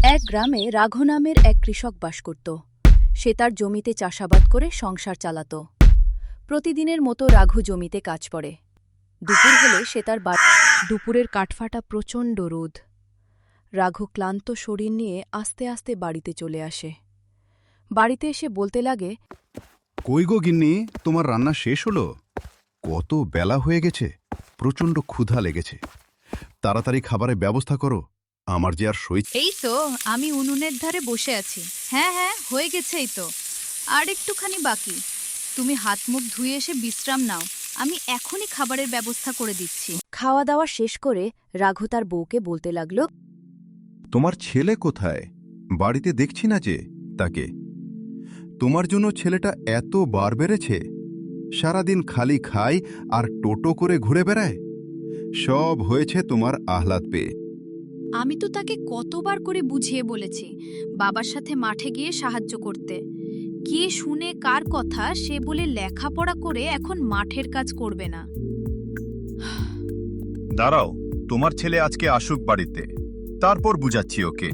এক গ্রামে রাঘু নামের এক কৃষক বাস করত। সে তার জমিতে চাষাবাদ করে সংসার চালাত। প্রতিদিনের মতো রাঘু জমিতে কাজ করে। দুপুর হলে সে তার দুপুরের কাঠফাটা প্রচণ্ড রোদ। রাঘু ক্লান্ত শরীর নিয়ে আস্তে আস্তে বাড়িতে চলে আসে। বাড়িতে এসে বলতে লাগে, কই গো গিন্নি, তোমার রান্না শেষ হলো? কত বেলা হয়ে গেছে, প্রচণ্ড ক্ষুধা লেগেছে। তাড়াতাড়ি খাবারের ব্যবস্থা করো, আমার যে আর সই। এই তো আমি উনুনের ধারে বসে আছি। হ্যাঁ হ্যাঁ, হয়ে গেছে, এই তো আর একটুখানি বাকি। তুমি হাত মুখ ধুয়ে এসে বিশ্রাম নাও, আমি এখনই খাবারের ব্যবস্থা করে দিচ্ছি। খাওয়া দাওয়া শেষ করে রাঘু তার বউকে বলতে লাগল, তোমার ছেলে কোথায়? বাড়িতে দেখছি না যে তাকে। তোমার জন্য ছেলেটা এত বার বেড়েছে, সারাদিন খালি খায় আর টোটো করে ঘুরে বেড়ায়। সব হয়েছে তোমার আহ্লাদ পেয়ে। আমি তো তাকে কতবার করে বুঝিয়ে বলেছি বাবার সাথে মাঠে গিয়ে সাহায্য করতে। কে শুনে কার কথা, সে বলে লেখাপড়া করে এখন মাঠের কাজ করবে না। দাঁড়াও, তোমার ছেলে আজকে আসুক বাড়িতে, তারপর বুঝাচ্ছি ওকে।